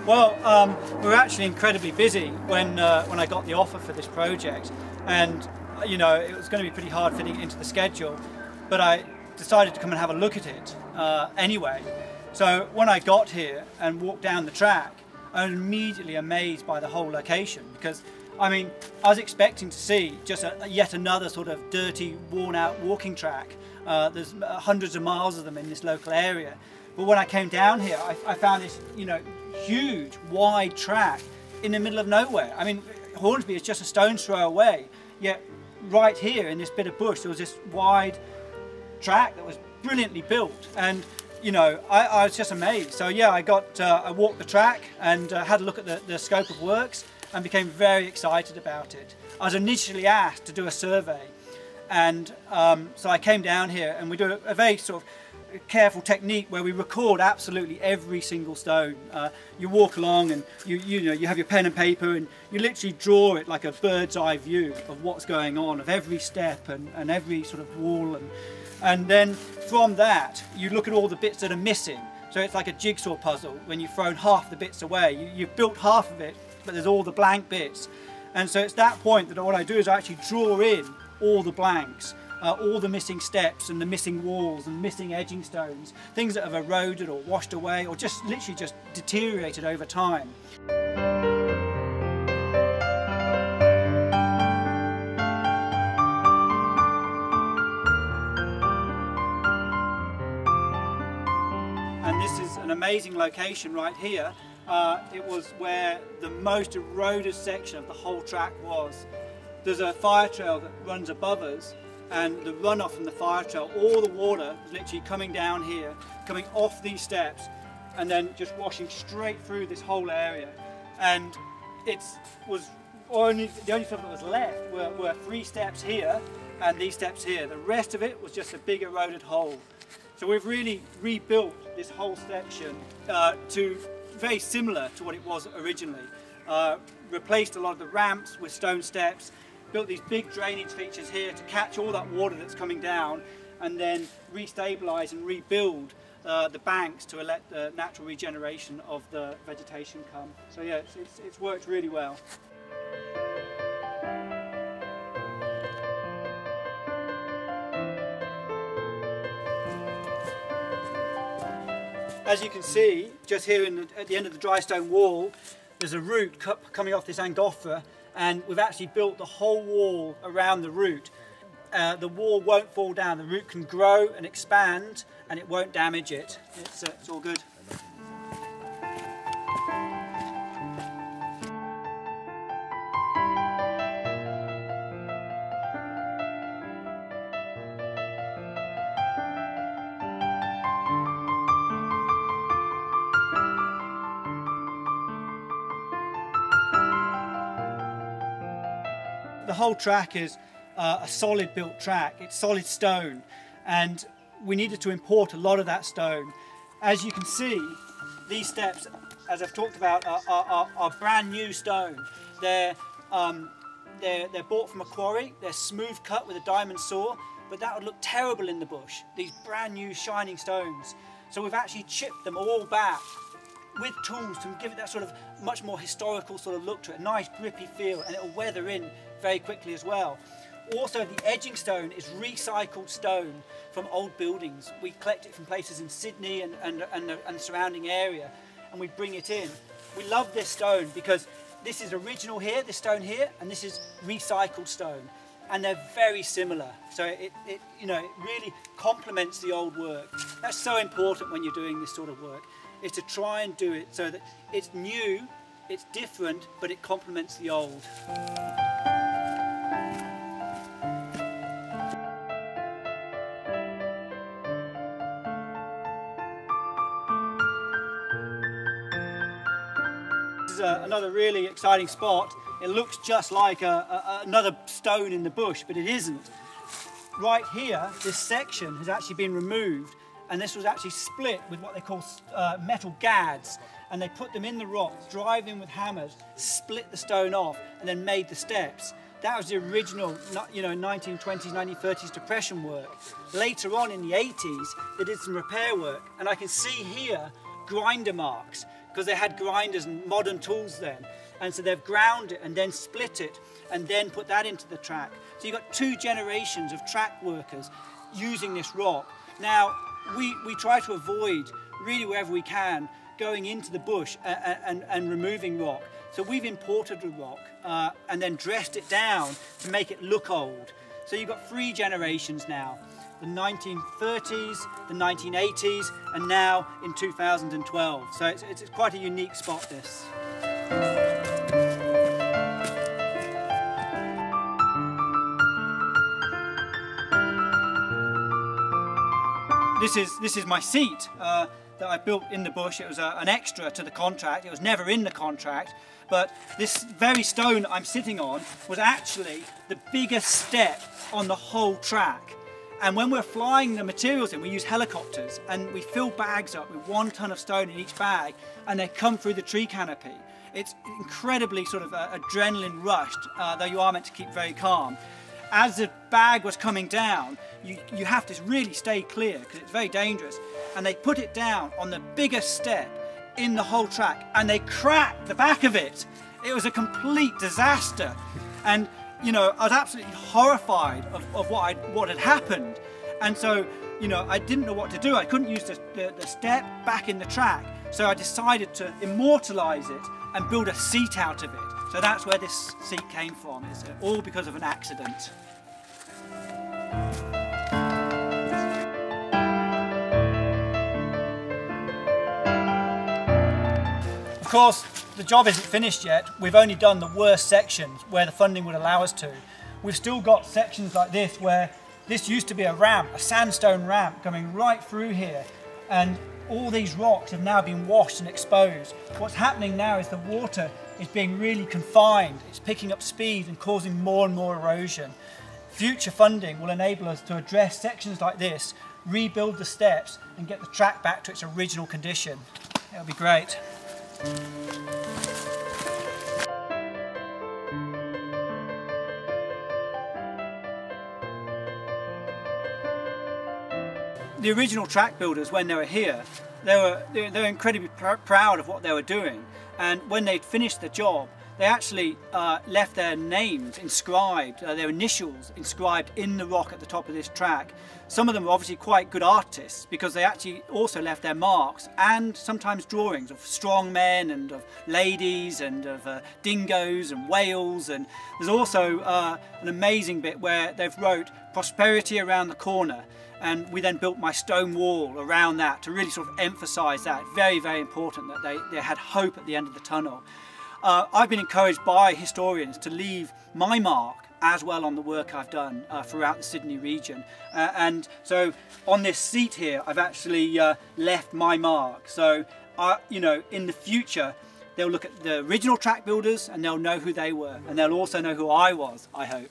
Well, we were actually incredibly busy when I got the offer for this project, and you know, it was going to be pretty hard fitting it into the schedule, but I decided to come and have a look at it anyway. So when I got here and walked down the track, I was immediately amazed by the whole location, because I mean, I was expecting to see just yet another sort of dirty, worn-out walking track. There's hundreds of miles of them in this local area. But when I came down here, I found this, you know, huge, wide track in the middle of nowhere. I mean, Hornsby is just a stone's throw away, yet right here in this bit of bush, there was this wide track that was brilliantly built. And you know, I was just amazed. So yeah, I walked the track and had a look at the scope of works and became very excited about it. I was initially asked to do a survey, and so I came down here and we do a very sort of careful technique where we record absolutely every single stone. You walk along and you have your pen and paper and you literally draw it like a bird's eye view of what's going on, of every step and every sort of wall, and then from that you look at all the bits that are missing. So it's like a jigsaw puzzle. When you've thrown half the bits away, you've built half of it, but there's all the blank bits. And so it's that point that what I do is I actually draw in all the blanks, all the missing steps and the missing walls and missing edging stones, things that have eroded or washed away or just literally just deteriorated over time. And this is an amazing location right here. It was where the most eroded section of the whole track was. There's a fire trail that runs above us, and the runoff from the fire trail, all the water was literally coming down here, coming off these steps, and then just washing straight through this whole area. And the only stuff that was left were 3 steps here and these steps here. The rest of it was just a big eroded hole. So we've really rebuilt this whole section to very similar to what it was originally. Replaced a lot of the ramps with stone steps, built these big drainage features here to catch all that water that's coming down, and then restabilise and rebuild the banks to let the natural regeneration of the vegetation come. So yeah, it's worked really well. As you can see, just here at the end of the dry stone wall, there's a root coming off this Angophora, and we've actually built the whole wall around the root. The wall won't fall down, the root can grow and expand and it won't damage it. It's all good. The whole track is a solid built track. It's solid stone, and we needed to import a lot of that stone. As you can see, these steps, as I've talked about, are brand new stone. They're bought from a quarry. They're smooth cut with a diamond saw, but that would look terrible in the bush. These brand new shining stones. So we've actually chipped them all back with tools to give it that sort of much more historical sort of look to it, a nice grippy feel, and it'll weather in very quickly as well. Also, the edging stone is recycled stone from old buildings. We collect it from places in Sydney and the surrounding area, and we bring it in. We love this stone because this is original here, this stone here, and this is recycled stone, and they're very similar. So it really complements the old work. That's so important when you're doing this sort of work, is to try and do it so that it's new, it's different, but it complements the old. This is another really exciting spot. It looks just like another stone in the bush, but it isn't. Right here, this section has actually been removed, and this was actually split with what they call metal gads, and they put them in the rock, drive in with hammers, split the stone off, and then made the steps. That was the original, 1920s, 1930s depression work. Later on in the 80s, they did some repair work, and I can see here grinder marks because they had grinders and modern tools then. And so they've ground it and then split it and then put that into the track. So you've got 2 generations of track workers using this rock. Now, we try to avoid, really wherever we can, going into the bush and removing rock. So we've imported the rock and then dressed it down to make it look old. So you've got 3 generations now. The 1930s, the 1980s, and now in 2012. So it's quite a unique spot, this. This is my seat that I built in the bush. It was an extra to the contract. It was never in the contract, but this very stone I'm sitting on was actually the biggest step on the whole track. And when we're flying the materials in, we use helicopters and we fill bags up with 1 ton of stone in each bag, and they come through the tree canopy. It's incredibly sort of adrenaline rushed, though you are meant to keep very calm. As the bag was coming down, you have to really stay clear because it's very dangerous. And they put it down on the biggest step in the whole track and they cracked the back of it. It was a complete disaster. And you know, I was absolutely horrified of what had happened. And so, you know, I didn't know what to do. I couldn't use the step back in the track. So I decided to immortalise it and build a seat out of it. So that's where this seat came from. It's all because of an accident. Of course, the job isn't finished yet. We've only done the worst sections where the funding would allow us to. We've still got sections like this where this used to be a ramp, a sandstone ramp coming right through here. And all these rocks have now been washed and exposed. What's happening now is the water is being really confined. It's picking up speed and causing more and more erosion. Future funding will enable us to address sections like this, rebuild the steps and get the track back to its original condition. It'll be great. The original track builders, when they were here, they were incredibly proud of what they were doing, and when they'd finished the job, they actually left their names inscribed, their initials inscribed in the rock at the top of this track. Some of them were obviously quite good artists because they actually also left their marks and sometimes drawings of strong men and of ladies and of dingoes and whales. And there's also an amazing bit where they've wrote prosperity around the corner, and we then built my stone wall around that to really sort of emphasise that. Very, very important that they had hope at the end of the tunnel. I've been encouraged by historians to leave my mark as well on the work I've done throughout the Sydney region. And so on this seat here, I've actually left my mark. So, you know, in the future, they'll look at the original track builders and they'll know who they were. And they'll also know who I was, I hope.